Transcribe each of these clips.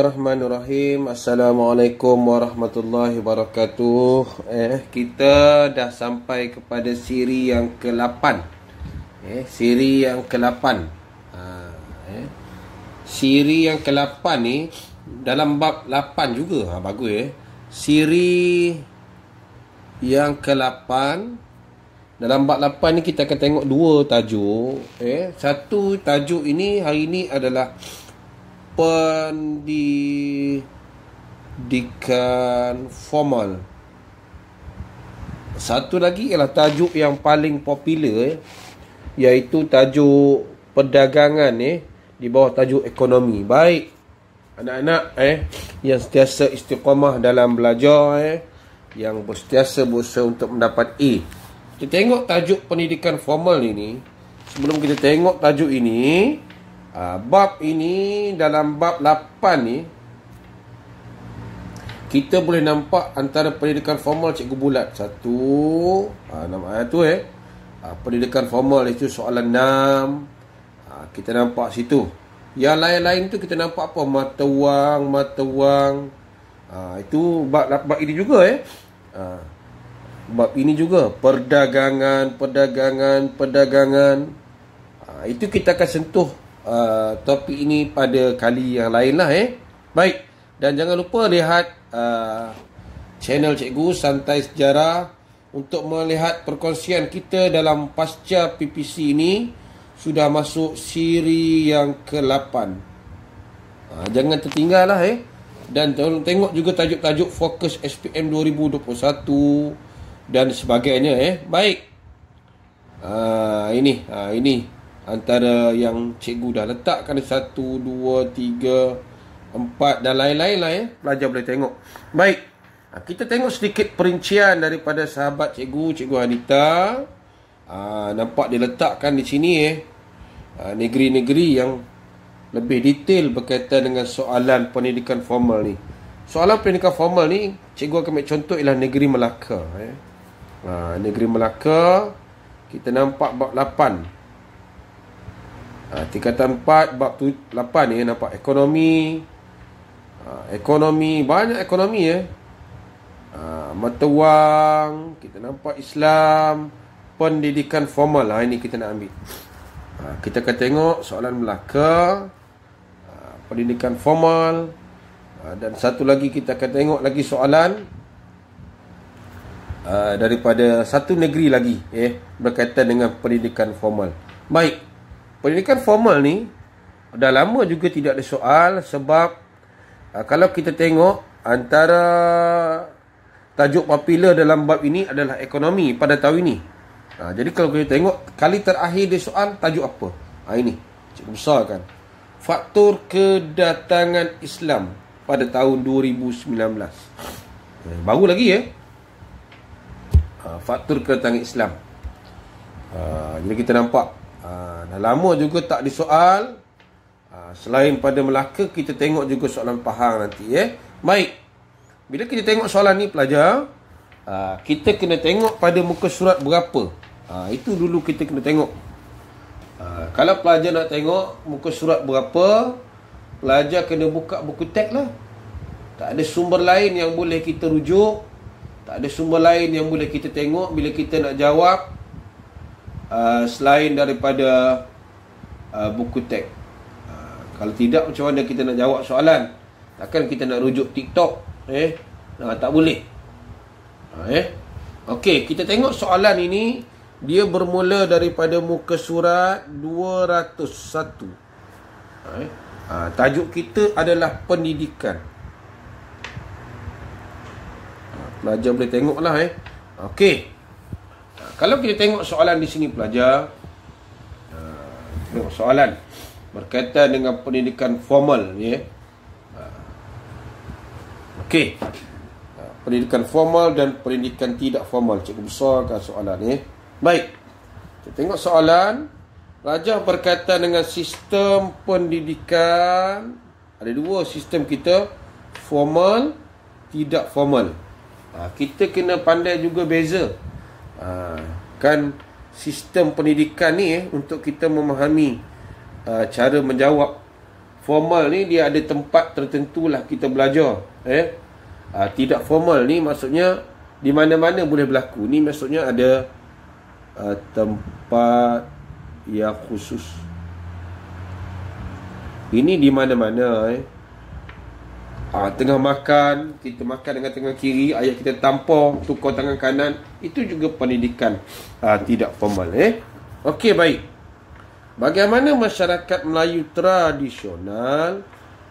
Bismillahirrahmanirrahim. Assalamualaikum warahmatullahi wabarakatuh. Kita dah sampai kepada siri yang ke-8. Siri yang ke-8. Siri yang ke-8 ni dalam bab 8 juga. Bagus Siri yang ke-8 dalam bab 8 ni kita akan tengok dua tajuk. Satu tajuk ini hari ini adalah pendidikan formal. Satu lagi ialah tajuk yang paling popular, iaitu tajuk perdagangan di bawah tajuk ekonomi. Baik anak-anak yang sentiasa istiqamah dalam belajar, yang sentiasa berusaha untuk mendapat A. Kita tengok tajuk pendidikan formal ini. Sebelum kita tengok tajuk ini, bab ini, dalam bab 8 ni, kita boleh nampak antara pendidikan formal cikgu bulat. Satu, nama tu pendidikan formal itu soalan 6. Kita nampak situ. Yang lain-lain tu kita nampak apa? Mata wang. Itu bab ini juga bab ini juga perdagangan. Itu kita akan sentuh topik ini pada kali yang lain lah. Baik, dan jangan lupa lihat channel Cikgu Santai Sejarah untuk melihat perkongsian kita dalam pasca PPC ini. Sudah masuk siri yang ke-8. Jangan tertinggal lah dan tengok juga tajuk-tajuk fokus SPM 2021 dan sebagainya. Baik, ini antara yang cikgu dah letakkan. 1, 2, 3, 4 dan lain-lain lah. Pelajar boleh tengok. Baik, kita tengok sedikit perincian daripada sahabat Cikgu Anita. Nampak dia letakkan di sini negeri-negeri yang lebih detail berkaitan dengan soalan pendidikan formal ni. Soalan pendidikan formal ni cikgu akan ambil contoh ialah negeri Melaka. Negeri Melaka, kita nampak bab 8. Tingkatan 4 bab 8 ni nampak ekonomi. Ekonomi, banyak ekonomi mata wang, kita nampak Islam, pendidikan formal. Ini kita nak ambil. Kita akan tengok soalan Melaka, pendidikan formal, dan satu lagi kita akan tengok lagi soalan daripada satu negeri lagi berkaitan dengan pendidikan formal. Baik, pendidikan formal ni dah lama juga tidak ada soal. Sebab kalau kita tengok, antara tajuk popular dalam bab ini adalah ekonomi pada tahun ini. Jadi kalau kita tengok, kali terakhir dia soal tajuk apa? Ini cikgu besar kan, faktor kedatangan Islam pada tahun 2019. Baru lagi faktor kedatangan Islam. Jadi kita nampak dah lama juga tak disoal. Selain pada Melaka, kita tengok juga soalan Pahang nanti. Baik, bila kita tengok soalan ni pelajar, kita kena tengok pada muka surat berapa. Itu dulu kita kena tengok. Kalau pelajar nak tengok muka surat berapa, pelajar kena buka buku teks lah. Tak ada sumber lain yang boleh kita rujuk, tak ada sumber lain yang boleh kita tengok bila kita nak jawab selain daripada buku teks. Kalau tidak, macam mana kita nak jawab soalan? Takkan kita nak rujuk TikTok? Tak boleh. Okey, kita tengok soalan ini. Dia bermula daripada muka surat 201. Tajuk kita adalah pendidikan. Pelajar boleh tengoklah. Okey, kalau kita tengok soalan di sini pelajar, tengok soalan berkaitan dengan pendidikan formal. Okey, pendidikan formal dan pendidikan tidak formal. Cikgu besarkan soalan Baik, kita tengok soalan. Pelajar berkaitan dengan sistem pendidikan. Ada dua sistem kita, formal, tidak formal. Kita kena pandai juga beza. Kan sistem pendidikan ni untuk kita memahami cara menjawab formal ni dia ada tempat tertentu lah kita belajar. Tidak formal ni maksudnya di mana-mana boleh berlaku. Ni maksudnya ada tempat yang khusus. Ini di mana-mana. Tengah makan, kita makan dengan tangan kiri, ayah kita tampar, tukar tangan kanan, itu juga pendidikan tidak formal. Okey, baik. Bagaimana masyarakat Melayu tradisional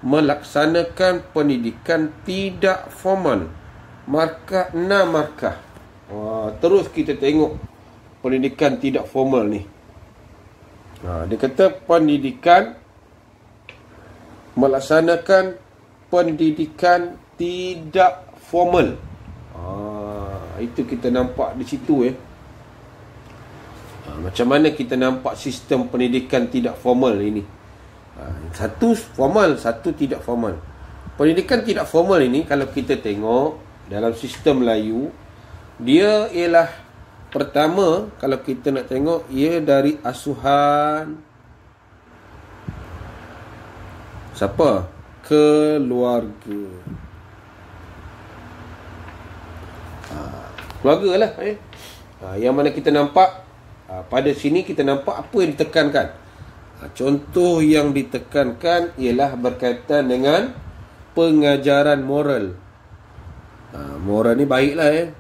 melaksanakan pendidikan tidak formal? Markah 6 markah. Terus kita tengok pendidikan tidak formal ni. Dia kata pendidikan melaksanakan pendidikan tidak formal. Itu kita nampak di situ. Macam mana kita nampak sistem pendidikan tidak formal ini? Satu formal, satu tidak formal. Pendidikan tidak formal ini kalau kita tengok dalam sistem Melayu, dia ialah pertama, kalau kita nak tengok, ia dari asuhan siapa? Keluarga. Keluarga lah. Yang mana kita nampak pada sini kita nampak apa yang ditekankan. Contoh yang ditekankan ialah berkaitan dengan pengajaran moral. Moral ni baiklah.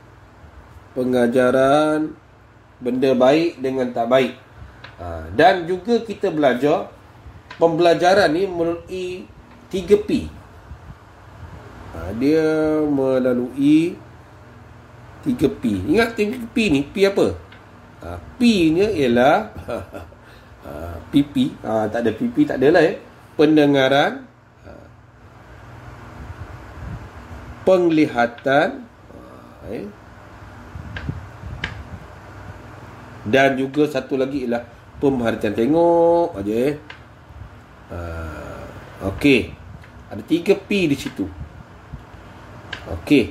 Pengajaran benda baik dengan tak baik. Dan juga kita belajar pembelajaran ni melalui 3P. Dia melalui 3P. Ingat 3P ni, P apa? P nya ialah PP. Tak ada PP, tak adalah pendengaran, penglihatan, dan juga satu lagi ialah pemerhatian. Tengok aja. Okey. Ada 3P di situ. Okey.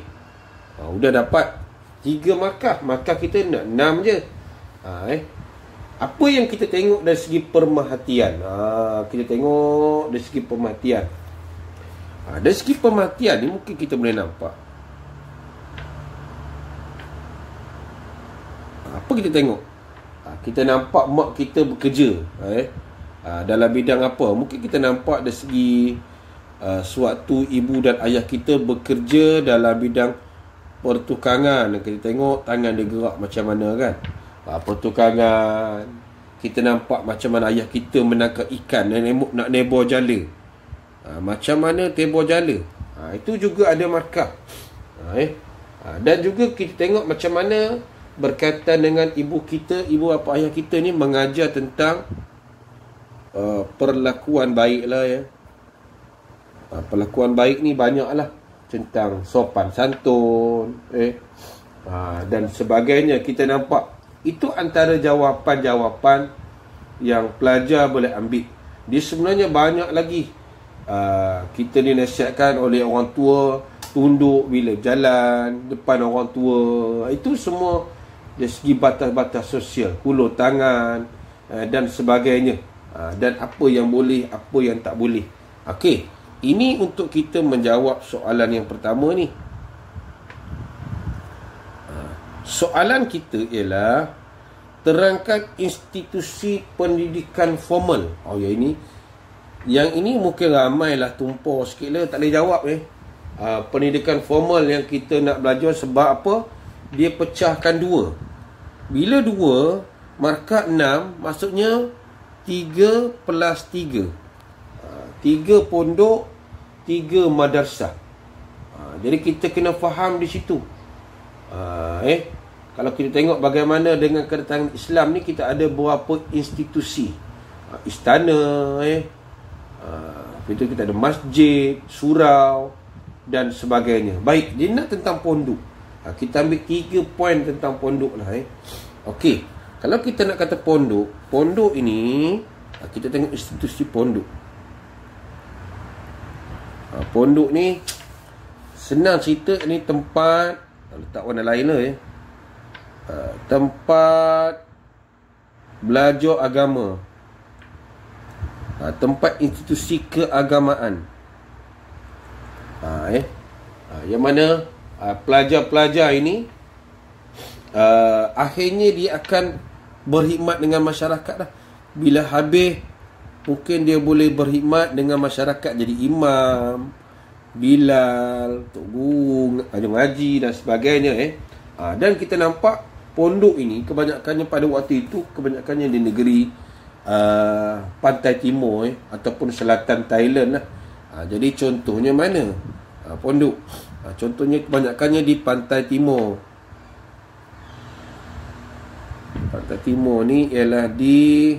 Sudah dapat 3 markah. Markah kita nak 6 je. Apa yang kita tengok dari segi pemerhatian? Kita tengok dari segi pemerhatian. Dari segi pemerhatian ni mungkin kita boleh nampak. Apa kita tengok? Kita nampak mak kita bekerja. Dalam bidang apa? Mungkin kita nampak dari segi sewaktu ibu dan ayah kita bekerja dalam bidang pertukangan. Kita tengok tangan dia gerak macam mana kan. Pertukangan. Kita nampak macam mana ayah kita menangkap ikan, nak nebor jala. Macam mana tebor jala. Itu juga ada markah. Dan juga kita tengok macam mana berkaitan dengan ibu kita, ibu bapa ayah kita ni mengajar tentang perlakuan baik lah perlakuan baik ni banyak lah. Tentang sopan santun dan sebagainya. Kita nampak itu antara jawapan-jawapan yang pelajar boleh ambil. Dia sebenarnya banyak lagi. Kita dinasihatkan oleh orang tua tunduk bila jalan depan orang tua. Itu semua dari segi batas-batas sosial, hulur tangan dan sebagainya. Dan apa yang boleh, apa yang tak boleh. Okey. Ini untuk kita menjawab soalan yang pertama ni. Soalan kita ialah terangkan institusi pendidikan formal. Yang ini mungkin ramailah tumpah sikit lah, tak boleh jawab pendidikan formal yang kita nak belajar. Sebab apa? Dia pecahkan 2. Bila 2 markah 6, maksudnya 3 plus 3. 3 pondok, 3 madrasah. Jadi kita kena faham di situ. Kalau kita tengok bagaimana dengan kedatangan Islam ni, kita ada beberapa institusi. Istana, kita ada masjid, surau dan sebagainya. Baik, dia nak tentang pondok. Kita ambil 3 poin tentang pondok lah. Okey, kalau kita nak kata pondok, pondok ini kita tengok institusi pondok. Pondok ni senang cerita, ni tempat, letak warna lain lah tempat belajar agama. tempat institusi keagamaan. Yang mana pelajar-pelajar ini akhirnya dia akan berkhidmat dengan masyarakat lah. Bila habis, mungkin dia boleh berkhidmat dengan masyarakat, jadi imam, bilal, tok guru, ngaji dan sebagainya. Dan kita nampak pondok ini kebanyakannya pada waktu itu, kebanyakannya di negeri pantai timur ataupun selatan Thailand lah. Jadi contohnya mana pondok? Contohnya kebanyakannya di pantai timur. Pantai timur ni ialah di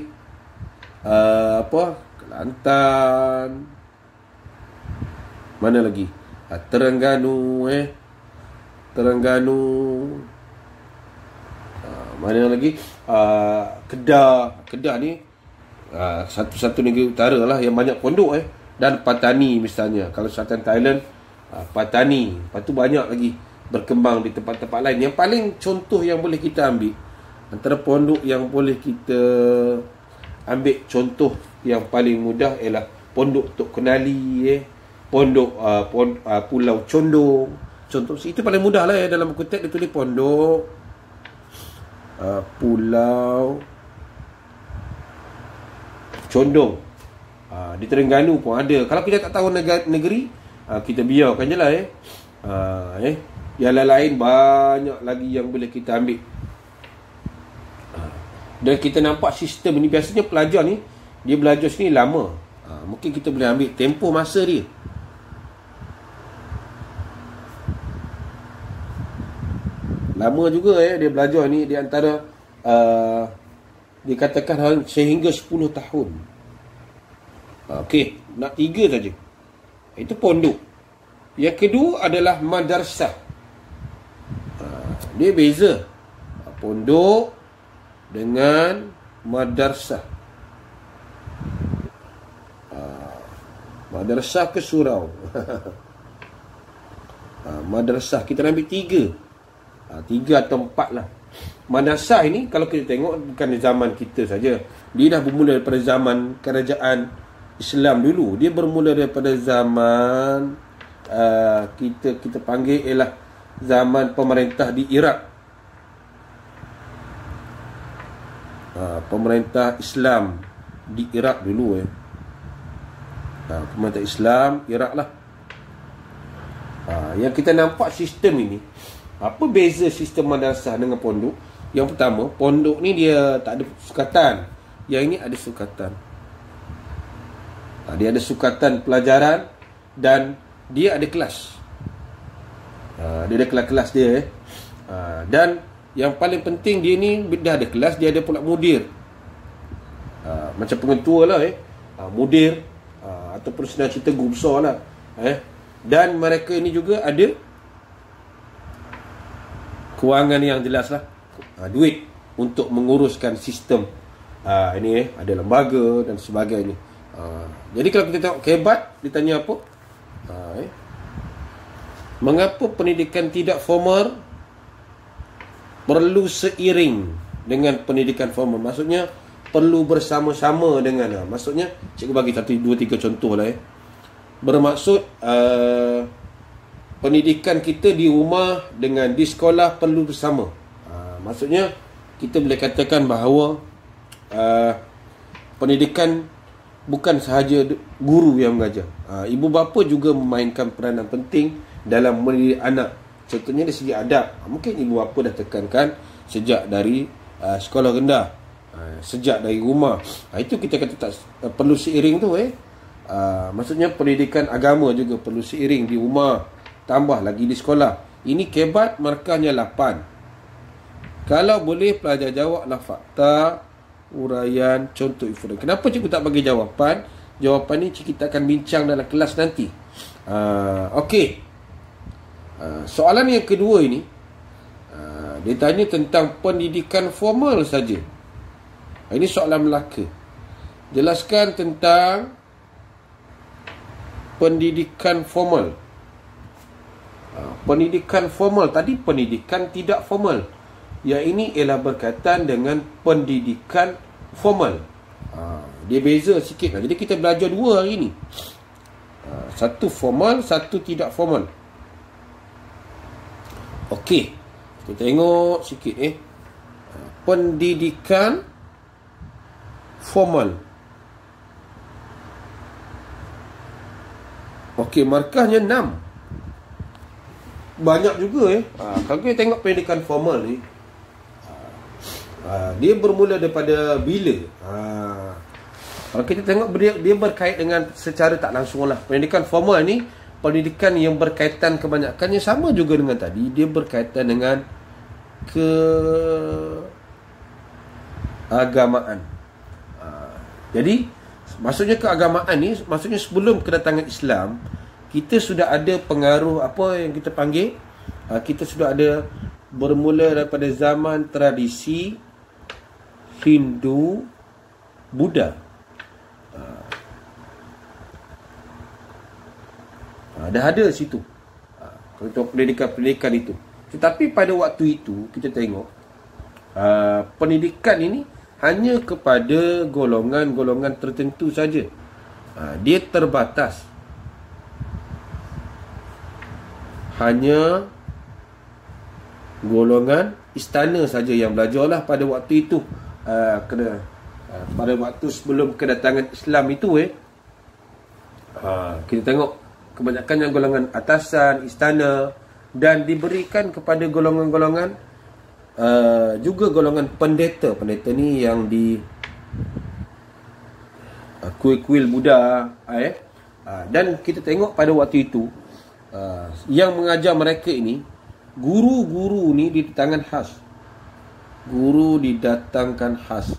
Kelantan, mana lagi? Terengganu, Terengganu. Mana lagi? Kedah ni satu negeri utara lah yang banyak pondok dan Patani misalnya. Kalau selatan Thailand, Patani. Lepas tu banyak lagi berkembang di tempat-tempat lain. Yang paling contoh yang boleh kita ambil, antara pondok yang boleh kita ambil contoh yang paling mudah ialah pondok Tok Kenali, pondok Pulau Condong. Contoh itu paling mudah lah dalam buku teks dia tulis pondok Pulau Condong. Di Terengganu pun ada. Kalau kita tak tahu negeri, kita biarkan je lah. Yang lain banyak lagi yang boleh kita ambil. Dan kita nampak sistem ni, biasanya pelajar ni dia belajar sini lama. Mungkin kita boleh ambil tempoh masa dia. Lama juga dia belajar ni, di antara dikatakan sehingga 10 tahun. Okey, nak 3 saja. Itu pondok. Yang kedua adalah madrasah. Dia beza pondok dengan madrasah. Madrasah ke surau. Madrasah kita ambil 3 atau 4 lah. Madrasah ini kalau kita tengok bukan di zaman kita saja. Dia dah bermula daripada zaman kerajaan Islam dulu. Dia bermula daripada zaman kita panggil ialah zaman pemerintah di Iraq. Pemerintah Islam di Iraq dulu pemerintah Islam Iraq lah. Yang kita nampak sistem ini, apa beza sistem madrasah dengan pondok? Yang pertama, pondok ni dia tak ada sukatan. Yang ini ada sukatan. Dia ada sukatan pelajaran dan dia ada kelas. Dia ada kelas-kelas dia. Dan yang paling penting, dia ni dah ada kelas, dia ada pula mudir. Macam pengetua lah mudir, ataupun senang cerita guru besar lah. Dan mereka ini juga ada kewangan yang jelas lah, duit untuk menguruskan sistem. Ini ada lembaga dan sebagainya. Jadi kalau kita tengok kehebat, ditanya apa? Mengapa pendidikan tidak formal perlu seiring dengan pendidikan formal? Maksudnya perlu bersama-sama dengan. Maksudnya cikgu bagi 1, 2, 3 contoh lah. Bermaksud pendidikan kita di rumah dengan di sekolah perlu bersama. Maksudnya kita boleh katakan bahawa pendidikan bukan sahaja guru yang mengajar. Ibu bapa juga memainkan peranan penting dalam mendidik anak. Contohnya dari segi adab, mungkin ibu bapa dah tekankan sejak dari sekolah rendah, sejak dari rumah. Itu kita kata tak perlu seiring tu. Maksudnya pendidikan agama juga perlu seiring di rumah, tambah lagi di sekolah. Ini kebat markahnya 8. Kalau boleh pelajar jawablah fakta, uraian, contoh inforan. Kenapa cikgu tak bagi jawapan? Jawapan ni kita akan bincang dalam kelas nanti. Okey. Soalan yang kedua ini, dia tanya tentang pendidikan formal saja. Ini soalan Melaka. Jelaskan tentang pendidikan formal. Pendidikan formal tadi pendidikan tidak formal. Yang ini ialah berkaitan dengan pendidikan formal. Dia beza sikit lah. Jadi kita belajar dua hari ni. Satu formal, satu tidak formal. Okey, kita tengok sikit pendidikan formal. Okey, markahnya 6. Banyak juga kalau kita tengok pendidikan formal ni, dia bermula daripada bila? Kalau kita tengok dia berkait dengan secara tak langsung lah. Pendidikan formal ni pendidikan yang berkaitan kebanyakannya sama juga dengan tadi. Dia berkaitan dengan keagamaan. Jadi maksudnya keagamaan ni, maksudnya sebelum kedatangan Islam, kita sudah ada pengaruh apa yang kita panggil, kita sudah ada bermula daripada zaman tradisi Hindu, Buddha. Dah ada situ untuk pendidikan-pendidikan itu. Tetapi pada waktu itu kita tengok pendidikan ini hanya kepada golongan-golongan tertentu saja. Dia terbatas. Hanya golongan istana saja yang belajarlah pada waktu itu. Pada waktu sebelum kedatangan Islam itu kita tengok kebanyakan yang golongan atasan, istana, dan diberikan kepada golongan-golongan juga golongan pendeta. Pendeta ni yang di kuil-kuil Buddha. Dan kita tengok pada waktu itu yang mengajar mereka ini, guru-guru ni di tangan khas. Guru didatangkan khas.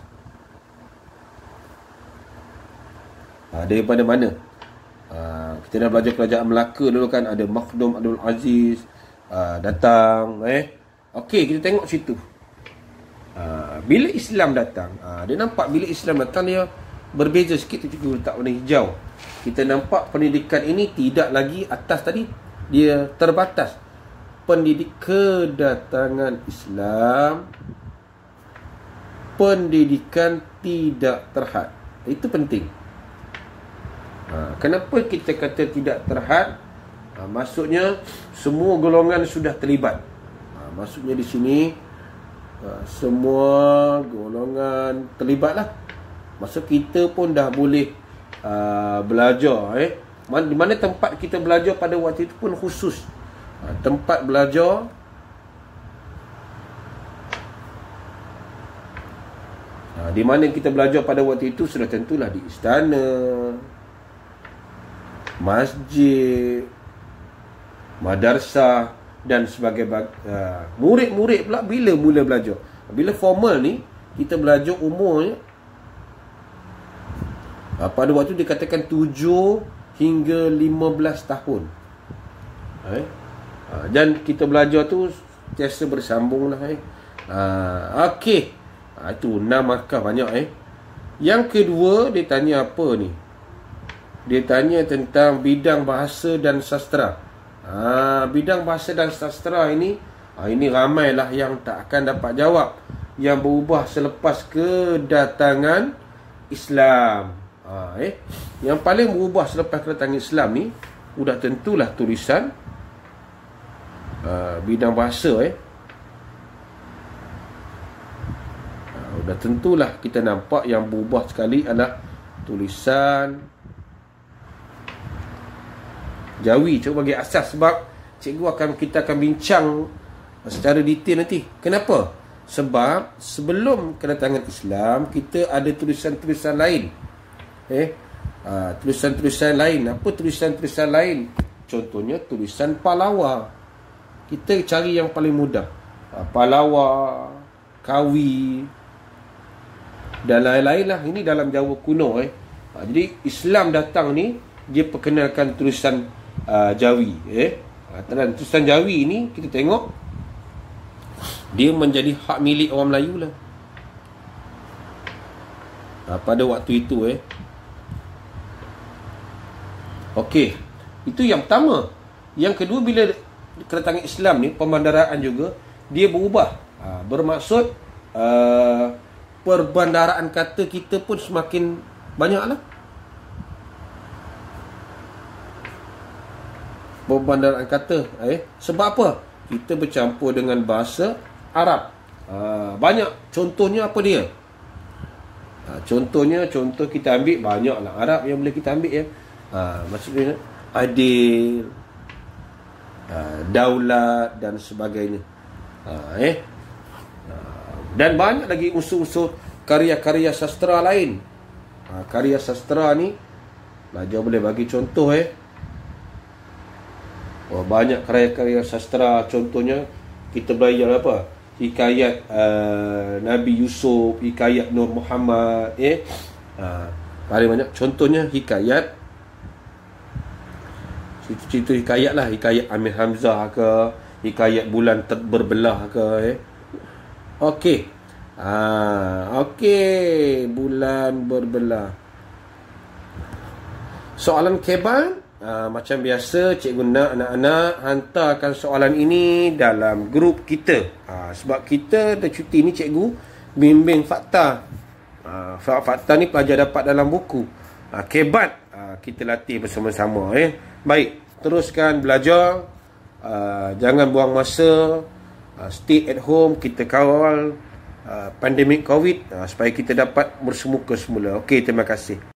Daripada mana? Kita dah belajar kerajaan Melaka dulu kan, ada Makhdum Abdul Aziz datang. Okey, kita tengok situ. Bila Islam datang, dia nampak bila Islam datang dia berbeza sikit. Kita letak warna hijau. Kita nampak pendidikan ini tidak lagi atas tadi, dia terbatas. Kedatangan Islam, pendidikan tidak terhad. Itu penting. Kenapa kita kata tidak terhad? Maksudnya semua golongan sudah terlibat. Maksudnya di sini semua golongan terlibatlah. Maksud kita pun dah boleh belajar. Di mana tempat kita belajar pada waktu itu pun khusus. Tempat belajar di mana kita belajar pada waktu itu sudah tentulah di istana, masjid, madrasah dan sebagainya. Murid-murid pula bila mula belajar? Bila formal ni, kita belajar umurnya pada waktu dikatakan 7 hingga 15 tahun. Dan kita belajar tu sentiasa bersambung lah. Okey, itu 6 markah banyak. Yang kedua, dia tanya apa ni? Dia tanya tentang bidang bahasa dan sastra. Bidang bahasa dan sastra ini ramailah yang tak akan dapat jawab, yang berubah selepas kedatangan Islam. Yang paling berubah selepas kedatangan Islam ni sudah tentulah tulisan bidang bahasa. Sudah tentulah kita nampak yang berubah sekali adalah tulisan Jawi. Cuba bagi asas, sebab kita akan bincang secara detail nanti. Kenapa? Sebab sebelum kedatangan Islam, kita ada tulisan-tulisan lain. Tulisan-tulisan lain. Apa tulisan-tulisan lain? Contohnya tulisan Palawa. Kita cari yang paling mudah. Palawa, Kawi dan lain-lain lah. Ini dalam Jawa kuno. Jadi Islam datang ni, dia perkenalkan tulisan Jawi. Dan tulisan Jawi ini kita tengok dia menjadi hak milik orang Melayu lah. Pada waktu itu. Okey, itu yang pertama. Yang kedua, bila kedatangan Islam ni, pemandaraan juga dia berubah. Bermaksud perbandaraan kata kita pun semakin banyaklah. Perbandaraan kata. Sebab apa? Kita bercampur dengan bahasa Arab. Banyak. Contohnya apa dia? Contoh kita ambil, banyaklah Arab yang boleh kita ambil ya. Maksudnya adil, daulat dan sebagainya. Dan banyak lagi unsur-unsur karya-karya sastera lain. Karya sastera ni belajar boleh bagi contoh banyak karya-karya sastera. Contohnya kita belajar apa? Hikayat Nabi Yusuf, hikayat Nur Muhammad, paling banyak contohnya hikayat, cerita hikayat lah, hikayat Amir Hamzah ke, hikayat bulan berbelah ke. Okey, bulan berbelah. Soalan keban, macam biasa cikgu nak anak-anak hantarkan soalan ini dalam grup kita. Sebab kita dah cuti ni cikgu bimbing fakta. Fakta ni pelajar dapat dalam buku. Kebat kita latih bersama-sama. Baik, teruskan belajar. Jangan buang masa. Stay at home. Kita kawal pandemik COVID supaya kita dapat bersemuka semula. Okey, terima kasih.